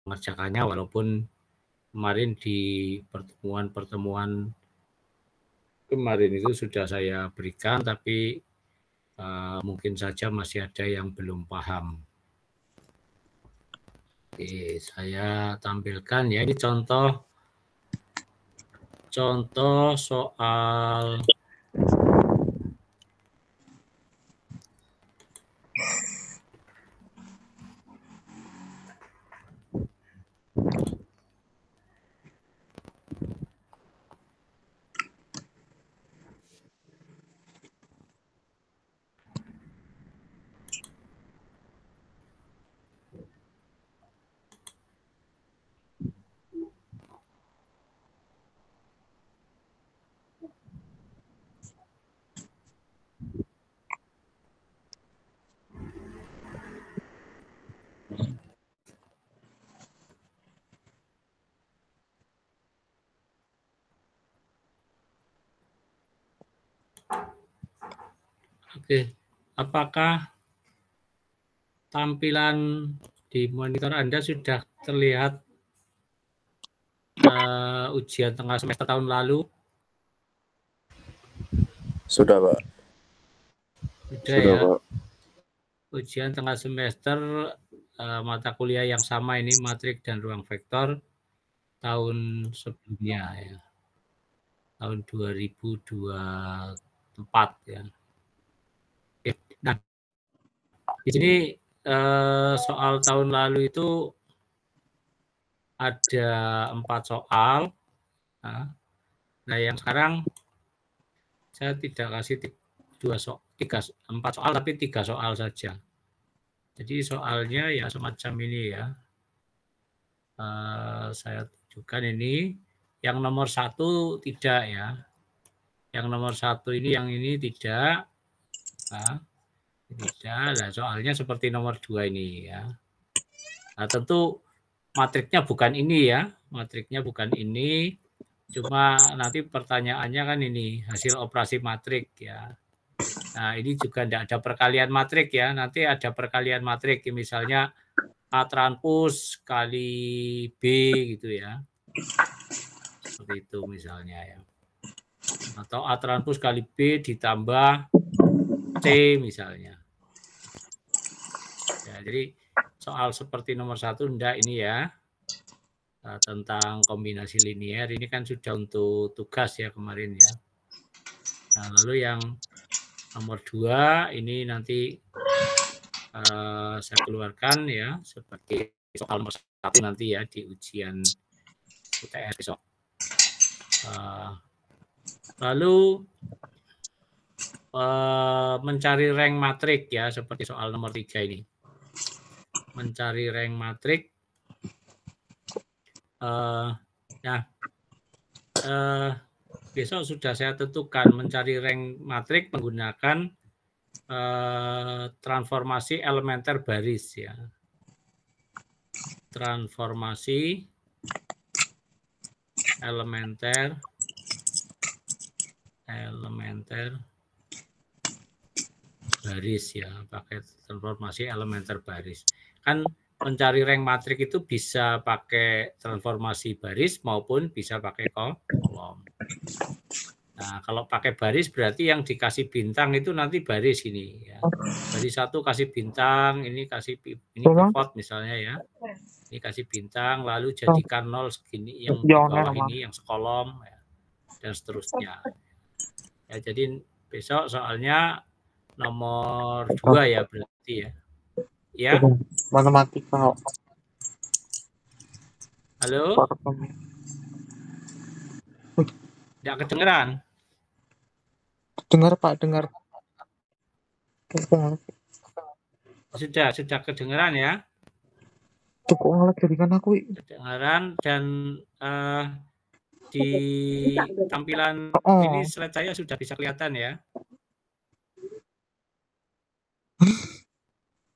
mengerjakannya, walaupun kemarin di pertemuan-pertemuan kemarin itu sudah saya berikan, tapi mungkin saja masih ada yang belum paham. Oke, saya tampilkan ya, ini contoh soal Oke, apakah tampilan di monitor Anda sudah terlihat ujian tengah semester tahun lalu? Sudah, Pak. Sudah ya. Pak. Ujian tengah semester mata kuliah yang sama ini, matrik dan ruang vektor, tahun sebelumnya ya. Tahun 2024 ya. Oke. Nah, di sini soal tahun lalu itu ada 4 soal. Nah, yang sekarang saya tidak kasih 4 soal, tapi 3 soal saja. Jadi soalnya ya semacam ini ya. Saya tunjukkan ini. Yang nomor 1 tidak ya. Yang nomor 1 ini, yang ini tidak. Tidak. Nah, soalnya seperti nomor 2 ini ya. Nah, tentu matriknya bukan ini ya. Matriknya bukan ini. Cuma nanti pertanyaannya kan ini, hasil operasi matrik ya. Nah, ini juga tidak ada perkalian matrik ya. Nanti ada perkalian matrik, misalnya A transpos kali B gitu ya. Seperti itu misalnya ya. Atau A transpos kali B ditambah C misalnya. Ya, jadi soal seperti nomor 1 enggak ini ya. Tentang kombinasi linier, ini kan sudah untuk tugas ya kemarin ya. Nah, lalu yang nomor 2 ini nanti saya keluarkan ya, seperti soal nomor 1 nanti ya di ujian UTS besok. Lalu mencari rank matrik ya, seperti soal nomor 3 ini. Mencari rank matrik. Besok sudah saya tentukan mencari rank matrik menggunakan transformasi elementer baris ya. Transformasi elementer baris ya, pakai transformasi elementer baris. Kan mencari rank matrik itu bisa pakai transformasi baris maupun bisa pakai kolom. Nah, kalau pakai baris berarti yang dikasih bintang itu nanti baris ini ya. Baris 1 kasih bintang, ini kasih ini pivot misalnya ya. Ini kasih bintang, lalu jadikan 0 segini, yang di bawah ini yang sekolom ya, dan seterusnya. Ya, jadi besok soalnya nomor 2 ya berarti ya. Ya. Matematika. Halo? Tidak kedengeran? Dengar Pak, dengar. Sudah kedengeran ya? Kok ngelag jaringan aku? Kedengeran dan di tampilan ini slide saya sudah bisa kelihatan ya.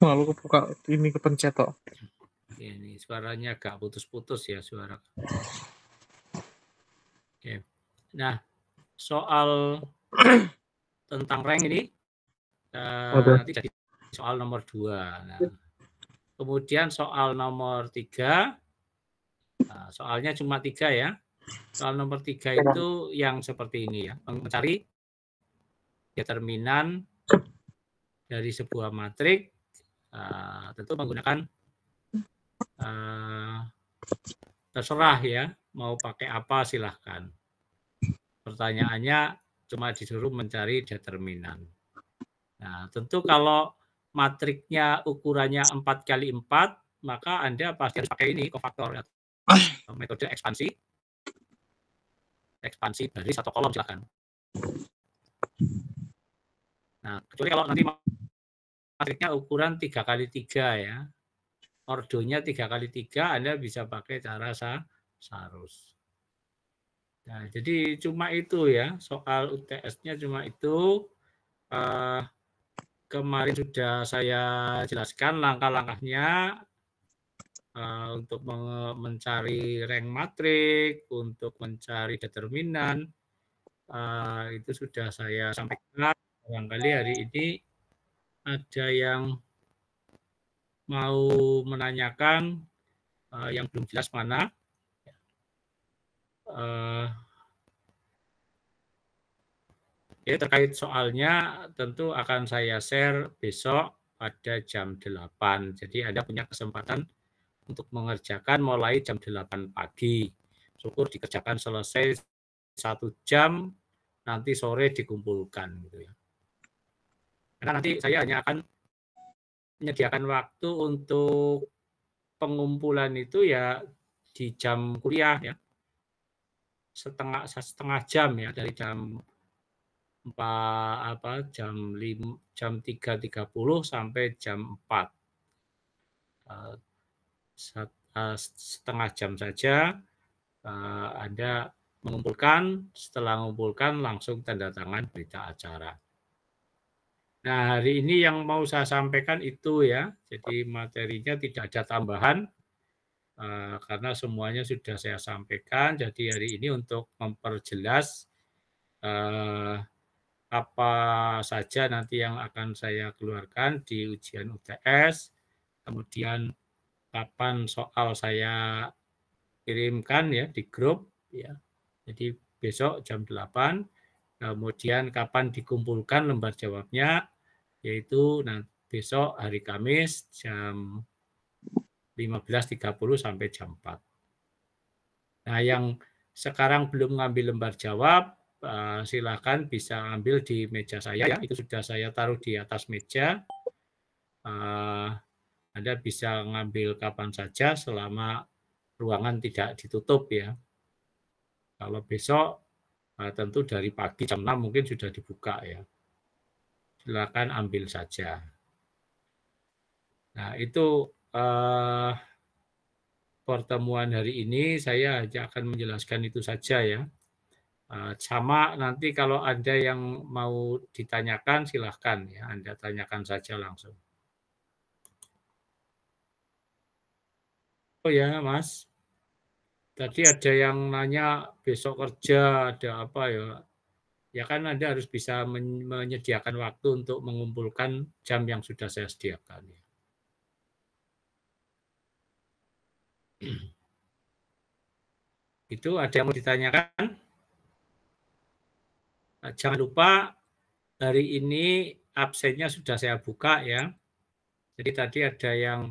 Lalu buka ini kepencet kok. Ini suaranya agak putus-putus ya suara. Oke. Nah, soal tentang rank ini nanti jadi soal nomor 2. Nah, kemudian soal nomor 3 Nah, soalnya cuma 3 ya. Soal nomor 3 itu yang seperti ini ya, mencari determinan dari sebuah matrik, tentu menggunakan terserah ya, mau pakai apa silahkan. Pertanyaannya cuma disuruh mencari determinan. Nah, tentu kalau matriknya ukurannya 4x4, maka Anda pasti harus pakai ini, kofaktor atau metode ekspansi baris atau kolom silakan. Nah, kecuali kalau nanti matriknya ukuran 3x3 ya, ordonya 3x3, Anda bisa pakai cara Sarus. Nah, jadi cuma itu ya, soal UTS-nya cuma itu. Kemarin sudah saya jelaskan langkah-langkahnya untuk mencari rank matrik, untuk mencari determinan, itu sudah saya sampaikan. Barangkali hari ini ada yang mau menanyakan yang belum jelas mana. Ya, terkait soalnya tentu akan saya share besok pada jam 8. Jadi Anda punya kesempatan untuk mengerjakan mulai jam 8 pagi. Syukur dikerjakan selesai 1 jam, nanti sore dikumpulkan gitu ya. Karena nanti saya hanya akan menyediakan waktu untuk pengumpulan itu ya di jam kuliah ya. Setengah jam ya, dari jam 3.30 sampai jam 4. Setengah jam saja Anda mengumpulkan, setelah mengumpulkan langsung tanda tangan berita acara. Nah, hari ini yang mau saya sampaikan itu ya, jadi materinya tidak ada tambahan, karena semuanya sudah saya sampaikan. Jadi hari ini untuk memperjelas apa saja nanti yang akan saya keluarkan di ujian UTS, kemudian kapan soal saya kirimkan ya di grup ya. Jadi besok jam 8, kemudian kapan dikumpulkan lembar jawabnya, yaitu besok hari Kamis jam 15.30 sampai jam 4. Nah, yang sekarang belum ngambil lembar jawab, silakan bisa ambil di meja saya ya, itu sudah saya taruh di atas meja. Anda bisa ngambil kapan saja selama ruangan tidak ditutup ya. Kalau besok tentu dari pagi jam 6 mungkin sudah dibuka ya. Silakan ambil saja. Nah, itu pertemuan hari ini saya hanya akan menjelaskan itu saja ya. Sama nanti kalau ada yang mau ditanyakan silahkan ya, Anda tanyakan saja langsung. Oh ya Mas, tadi ada yang nanya besok kerja ada apa ya? Ya kan Anda harus bisa menyediakan waktu untuk mengumpulkan jam yang sudah saya sediakan. Ya. Itu ada yang mau ditanyakan? Jangan lupa hari ini absennya sudah saya buka ya. Jadi tadi ada yang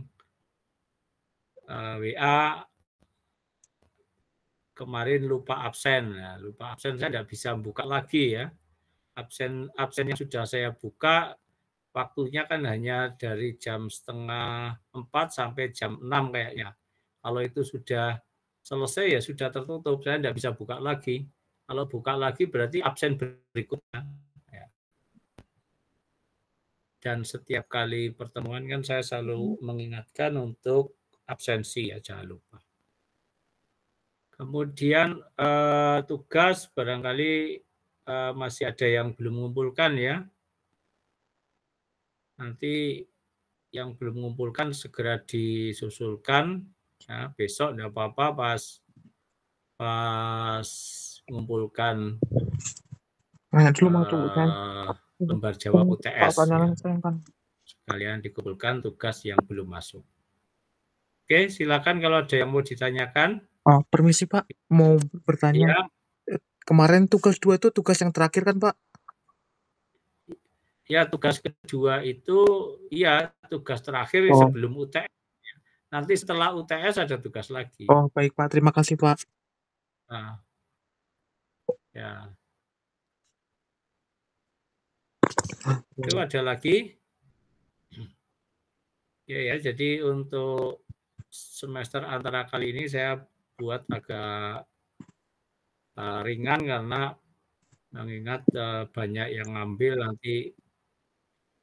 WA kemarin lupa absen. Nah, lupa absen saya tidak bisa buka lagi ya. Absen yang sudah saya buka waktunya kan hanya dari jam 3:30 sampai jam 6 kayaknya. Kalau itu sudah selesai ya sudah tertutup, saya tidak bisa buka lagi. Kalau buka lagi berarti absen berikutnya. Ya. Dan setiap kali pertemuan kan saya selalu mengingatkan untuk absensi ya, jangan lupa. Kemudian tugas barangkali masih ada yang belum mengumpulkan ya. Nanti yang belum mengumpulkan segera disusulkan ya, besok tidak apa-apa pas mengumpulkan lembar jawab UTS ya. Sekalian dikumpulkan tugas yang belum masuk. Oke, silakan kalau ada yang mau ditanyakan. Permisi Pak, mau bertanya. Ya, Kemarin tugas 2 itu tugas yang terakhir kan Pak? ya tugas kedua itu iya tugas terakhir Oh. sebelum UTS. Nanti setelah UTS ada tugas lagi. Oh baik Pak, terima kasih Pak. Nah, ya. Itu ada lagi. Ya, jadi untuk semester antara kali ini saya buat agak ringan karena mengingat banyak yang ngambil nanti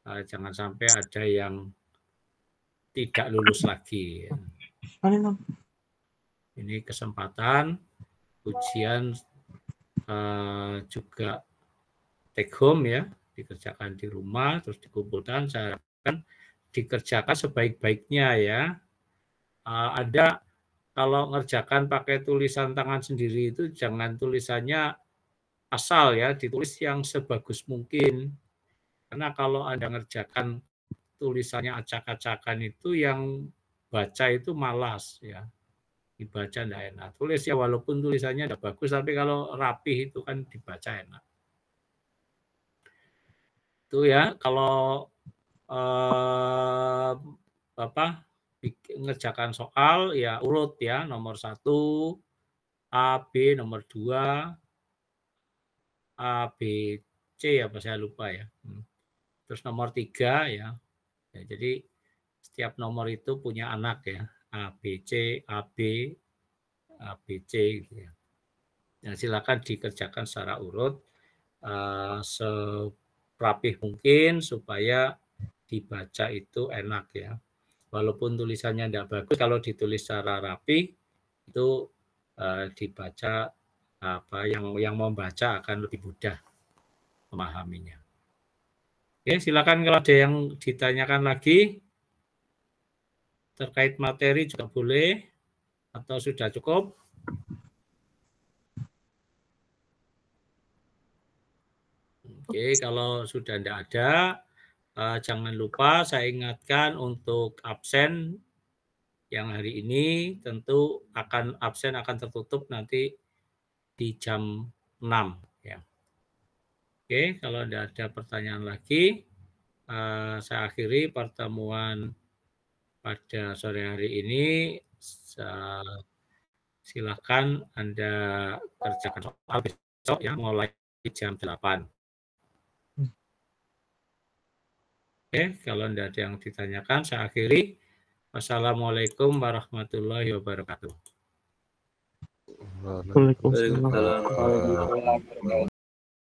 jangan sampai ada yang tidak lulus lagi. Ini kesempatan ujian juga take home ya, dikerjakan di rumah terus dikumpulkan. Saya harapkan dikerjakan sebaik-baiknya ya. Ada kalau ngerjakan pakai tulisan tangan sendiri itu jangan tulisannya asal ya, ditulis yang sebagus mungkin. Karena kalau Anda ngerjakan tulisannya acak-acakan itu yang baca itu malas ya. Dibaca enggak enak. Tulis ya walaupun tulisannya enggak bagus tapi kalau rapih itu kan dibaca enak. Itu ya kalau ngerjakan soal ya urut ya, nomor 1 A, B, nomor 2 A, B, C apa saya lupa ya. Terus nomor 3 ya. Jadi setiap nomor itu punya anak ya. A, B, C, A, B, A, B, C gitu ya. Nah, silakan dikerjakan secara urut serapih mungkin supaya dibaca itu enak ya. Walaupun tulisannya tidak bagus, kalau ditulis secara rapi itu dibaca yang membaca akan lebih mudah memahaminya. Oke, silakan kalau ada yang ditanyakan lagi terkait materi juga boleh atau sudah cukup? Oke, kalau sudah tidak ada, jangan lupa saya ingatkan untuk absen yang hari ini tentu absen akan tertutup nanti di jam 6 ya. Oke, kalau tidak ada pertanyaan lagi, saya akhiri pertemuan pada sore hari ini. Silakan Anda kerjakan soal besok ya, mulai jam 8. Oke, kalau tidak ada yang ditanyakan, saya akhiri. Wassalamualaikum warahmatullahi wabarakatuh. Waalaikumsalam.